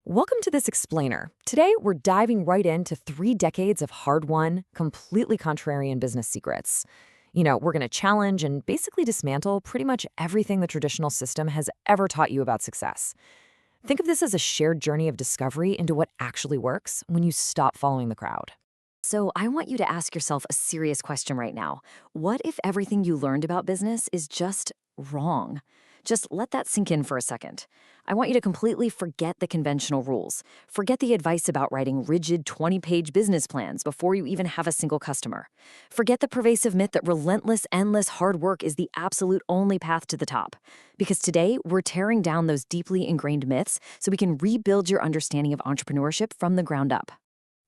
Welcome to this explainer. Today, we're diving right into 3 decades of hard-won, completely contrarian business secrets. We're going to challenge and basically dismantle pretty much everything the traditional system has ever taught you about success. Think of this as a shared journey of discovery into what actually works when you stop following the crowd. So I want you to ask yourself a serious question right now. What if everything you learned about business is just wrong? Just let that sink in for a second. I want you to completely forget the conventional rules. Forget the advice about writing rigid 20-page business plans before you even have a single customer. Forget the pervasive myth that relentless, endless hard work is the absolute only path to the top. Because today, we're tearing down those deeply ingrained myths so we can rebuild your understanding of entrepreneurship from the ground up.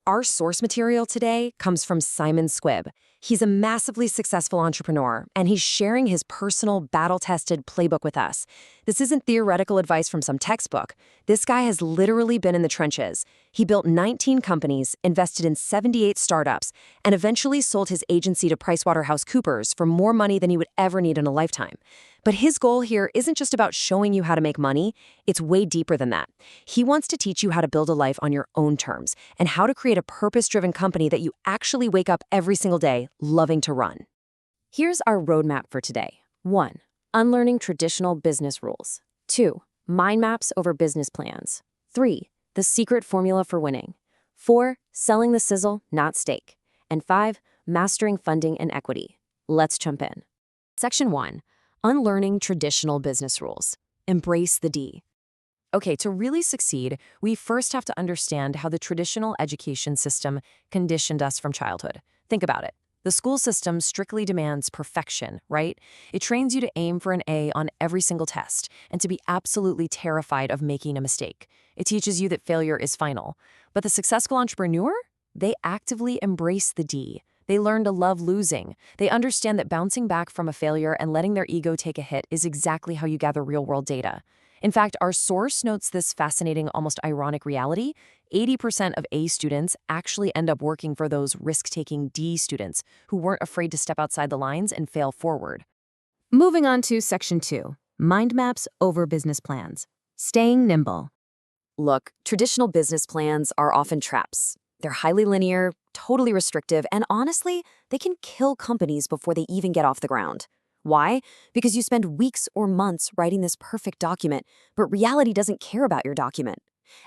Our source material today comes from Simon Squibb. He's a massively successful entrepreneur, and he's sharing his personal, battle-tested playbook with us. This isn't theoretical advice from some textbook. This guy has literally been in the trenches. He built 19 companies, invested in 78 startups, and eventually sold his agency to PricewaterhouseCoopers for more money than he would ever need in a lifetime. But his goal here isn't just about showing you how to make money. It's way deeper than that. He wants to teach you how to build a life on your own terms and how to create a purpose-driven company that you actually wake up every single day loving to run. Here's our roadmap for today. 1. Unlearning traditional business rules. 2. Mind maps over business plans. 3. The secret formula for winning. 4. Selling the sizzle, not steak. And 5. Mastering funding and equity. Let's jump in. Section 1. Unlearning traditional business rules. Embrace the D. Okay, to really succeed, we first have to understand how the traditional education system conditioned us from childhood. Think about it. The school system strictly demands perfection, right? It trains you to aim for an A on every single test and to be absolutely terrified of making a mistake. It teaches you that failure is final. But the successful entrepreneur? They actively embrace the D. They learn to love losing. They understand that bouncing back from a failure and letting their ego take a hit is exactly how you gather real-world data. In fact, our source notes this fascinating, almost ironic reality. 80% of A students actually end up working for those risk-taking D students who weren't afraid to step outside the lines and fail forward. Moving on to Section 2, Mind Maps over Business Plans. Staying nimble. Look, traditional business plans are often traps. They're highly linear, totally restrictive, and honestly, they can kill companies before they even get off the ground. Why? Because you spend weeks or months writing this perfect document, but reality doesn't care about your document.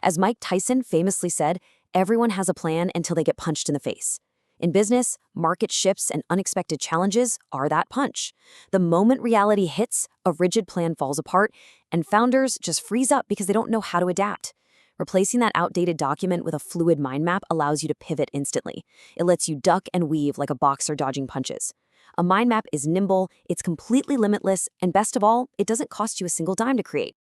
As Mike Tyson famously said, everyone has a plan until they get punched in the face. In business, market shifts and unexpected challenges are that punch. The moment reality hits, a rigid plan falls apart, and founders just freeze up because they don't know how to adapt. Replacing that outdated document with a fluid mind map allows you to pivot instantly. It lets you duck and weave like a boxer dodging punches. A mind map is nimble, it's completely limitless, and best of all, it doesn't cost you a single dime to create.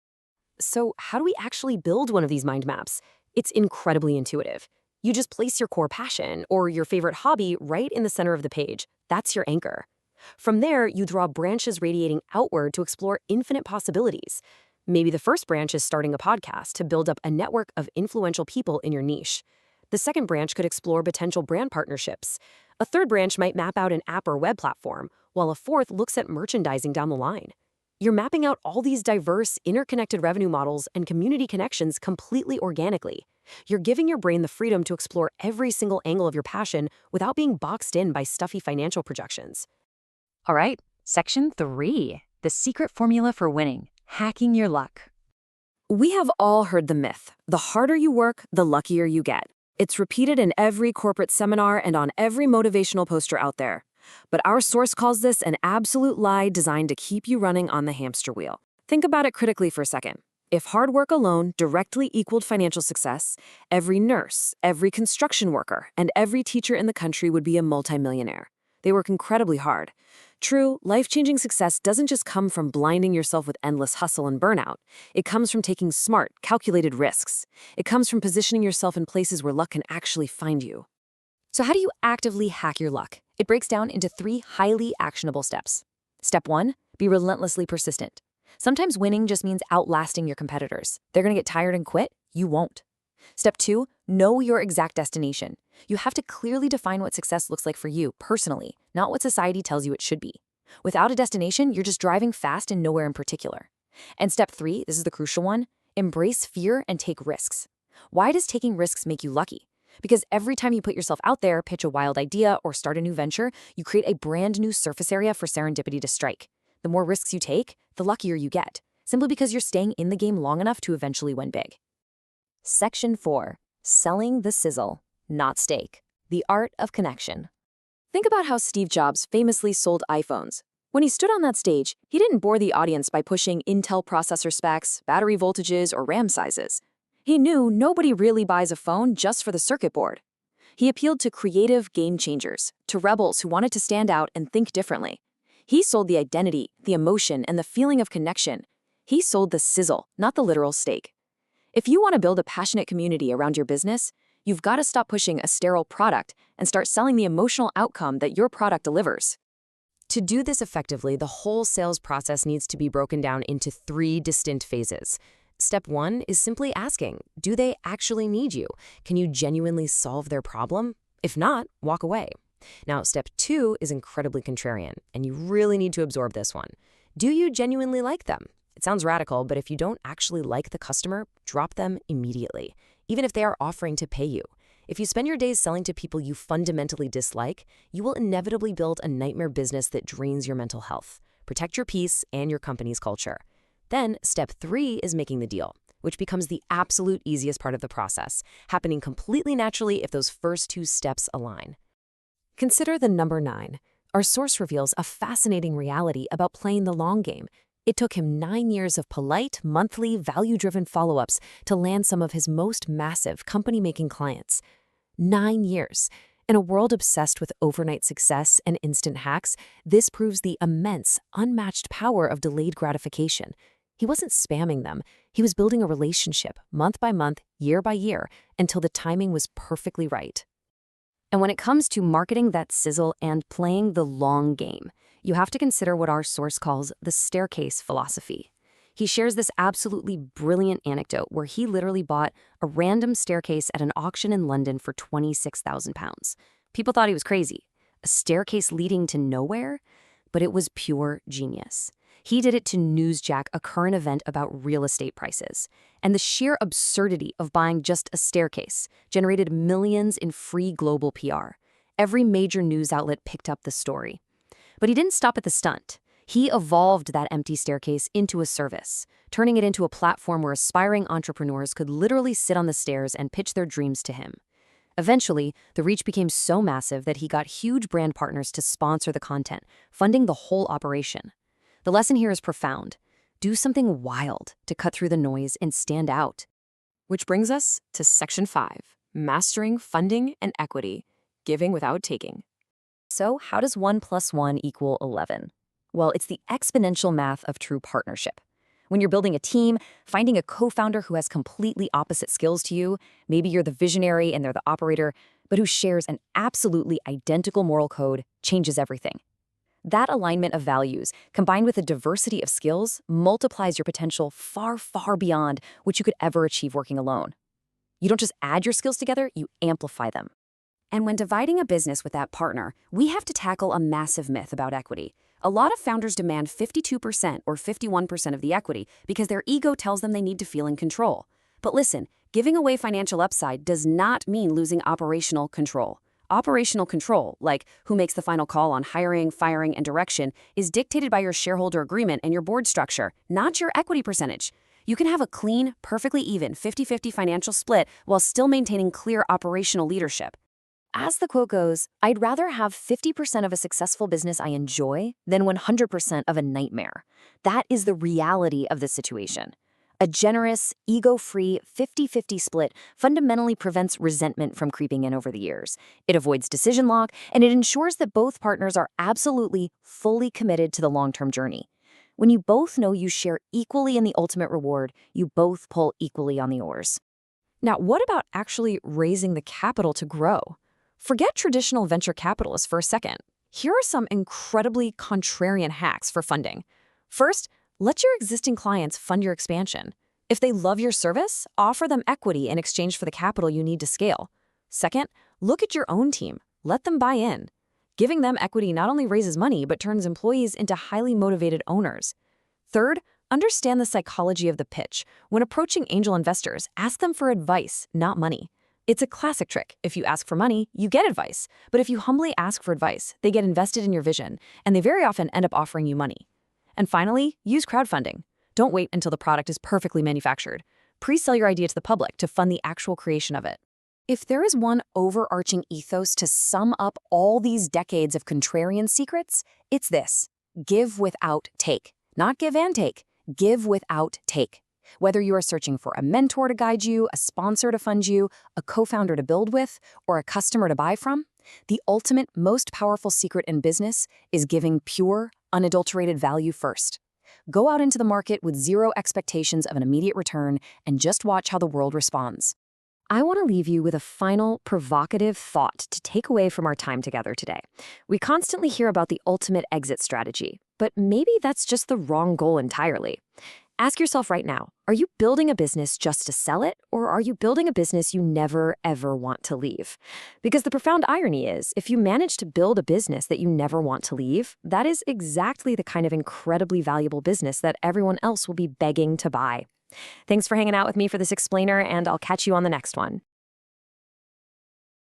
So how do we actually build one of these mind maps? It's incredibly intuitive. You just place your core passion or your favorite hobby right in the center of the page. That's your anchor. From there, you draw branches radiating outward to explore infinite possibilities. Maybe the first branch is starting a podcast to build up a network of influential people in your niche. The second branch could explore potential brand partnerships. A third branch might map out an app or web platform, while a fourth looks at merchandising down the line. You're mapping out all these diverse, interconnected revenue models and community connections completely organically. You're giving your brain the freedom to explore every single angle of your passion without being boxed in by stuffy financial projections. All right, Section 3. The secret formula for winning. Hacking your luck. We have all heard the myth. The harder you work, the luckier you get. It's repeated in every corporate seminar and on every motivational poster out there. But our source calls this an absolute lie designed to keep you running on the hamster wheel. Think about it critically for a second. If hard work alone directly equaled financial success, every nurse, every construction worker, and every teacher in the country would be a multimillionaire. They work incredibly hard. True, life-changing success doesn't just come from blinding yourself with endless hustle and burnout. It comes from taking smart, calculated risks. It comes from positioning yourself in places where luck can actually find you. So how do you actively hack your luck? It breaks down into 3 highly actionable steps. Step 1, be relentlessly persistent. Sometimes winning just means outlasting your competitors. They're going to get tired and quit. You won't. Step 2, know your exact destination. You have to clearly define what success looks like for you personally, not what society tells you it should be. Without a destination, you're just driving fast and nowhere in particular. And step 3, this is the crucial one, embrace fear and take risks. Why does taking risks make you lucky? Because every time you put yourself out there, pitch a wild idea, or start a new venture, you create a brand new surface area for serendipity to strike. The more risks you take, the luckier you get, simply because you're staying in the game long enough to eventually win big. Section 4. Selling the sizzle, not steak. The art of connection. Think about how Steve Jobs famously sold iPhones. When he stood on that stage, he didn't bore the audience by pushing Intel processor specs, battery voltages, or RAM sizes. He knew nobody really buys a phone just for the circuit board. He appealed to creative game changers, to rebels who wanted to stand out and think differently. He sold the identity, the emotion, and the feeling of connection. He sold the sizzle, not the literal steak. If you want to build a passionate community around your business, you've got to stop pushing a sterile product and start selling the emotional outcome that your product delivers. To do this effectively, the whole sales process needs to be broken down into 3 distinct phases. Step 1 is simply asking, do they actually need you? Can you genuinely solve their problem? If not, walk away. Now, step 2 is incredibly contrarian, and you really need to absorb this one. Do you genuinely like them? It sounds radical, but if you don't actually like the customer, drop them immediately, even if they are offering to pay you. If you spend your days selling to people you fundamentally dislike, you will inevitably build a nightmare business that drains your mental health. Protect your peace and your company's culture. Then, step 3 is making the deal, which becomes the absolute easiest part of the process, happening completely naturally if those first 2 steps align. Consider the number 9. Our source reveals a fascinating reality about playing the long game. It took him 9 years of polite, monthly, value-driven follow-ups to land some of his most massive company-making clients. 9 years. In a world obsessed with overnight success and instant hacks, this proves the immense, unmatched power of delayed gratification. He wasn't spamming them. He was building a relationship, month by month, year by year, until the timing was perfectly right. And when it comes to marketing that sizzle and playing the long game, you have to consider what our source calls the staircase philosophy. He shares this absolutely brilliant anecdote where he literally bought a random staircase at an auction in London for £26,000. People thought he was crazy. A staircase leading to nowhere? But it was pure genius. He did it to newsjack a current event about real estate prices. And the sheer absurdity of buying just a staircase generated millions in free global PR. Every major news outlet picked up the story. But he didn't stop at the stunt. He evolved that empty staircase into a service, turning it into a platform where aspiring entrepreneurs could literally sit on the stairs and pitch their dreams to him. Eventually, the reach became so massive that he got huge brand partners to sponsor the content, funding the whole operation. The lesson here is profound. Do something wild to cut through the noise and stand out. Which brings us to Section 5, Mastering Funding and Equity, Giving Without Taking. So how does 1 + 1 = 11? Well, it's the exponential math of true partnership. When you're building a team, finding a co-founder who has completely opposite skills to you, maybe you're the visionary and they're the operator, but who shares an absolutely identical moral code, changes everything. That alignment of values, combined with a diversity of skills, multiplies your potential far, far beyond what you could ever achieve working alone. You don't just add your skills together, you amplify them. And when dividing a business with that partner, we have to tackle a massive myth about equity. A lot of founders demand 52% or 51% of the equity because their ego tells them they need to feel in control. But listen, giving away financial upside does not mean losing operational control. Operational control, like who makes the final call on hiring, firing, and direction, is dictated by your shareholder agreement and your board structure, not your equity percentage. You can have a clean, perfectly even 50-50 financial split while still maintaining clear operational leadership. As the quote goes, I'd rather have 50% of a successful business I enjoy than 100% of a nightmare. That is the reality of the situation. A generous, ego-free 50-50 split fundamentally prevents resentment from creeping in over the years. It avoids decision lock, and it ensures that both partners are absolutely, fully committed to the long-term journey. When you both know you share equally in the ultimate reward, you both pull equally on the oars. Now, what about actually raising the capital to grow? Forget traditional venture capitalists for a second. Here are some incredibly contrarian hacks for funding. First, let your existing clients fund your expansion. If they love your service, offer them equity in exchange for the capital you need to scale. Second, look at your own team. Let them buy in. Giving them equity not only raises money, but turns employees into highly motivated owners. Third, understand the psychology of the pitch. When approaching angel investors, ask them for advice, not money. It's a classic trick. If you ask for money, you get advice. But if you humbly ask for advice, they get invested in your vision, and they very often end up offering you money. And finally, use crowdfunding. Don't wait until the product is perfectly manufactured. Pre-sell your idea to the public to fund the actual creation of it. If there is one overarching ethos to sum up all these decades of contrarian secrets, it's this: give without take. Not give and take. Give without take. Whether you are searching for a mentor to guide you, a sponsor to fund you, a co-founder to build with, or a customer to buy from, the ultimate, most powerful secret in business is giving pure, unadulterated value first. Go out into the market with zero expectations of an immediate return and just watch how the world responds. I want to leave you with a final provocative thought to take away from our time together today. We constantly hear about the ultimate exit strategy, but maybe that's just the wrong goal entirely. Ask yourself right now, are you building a business just to sell it, or are you building a business you never, ever want to leave? Because the profound irony is, if you manage to build a business that you never want to leave, that is exactly the kind of incredibly valuable business that everyone else will be begging to buy. Thanks for hanging out with me for this explainer, and I'll catch you on the next one.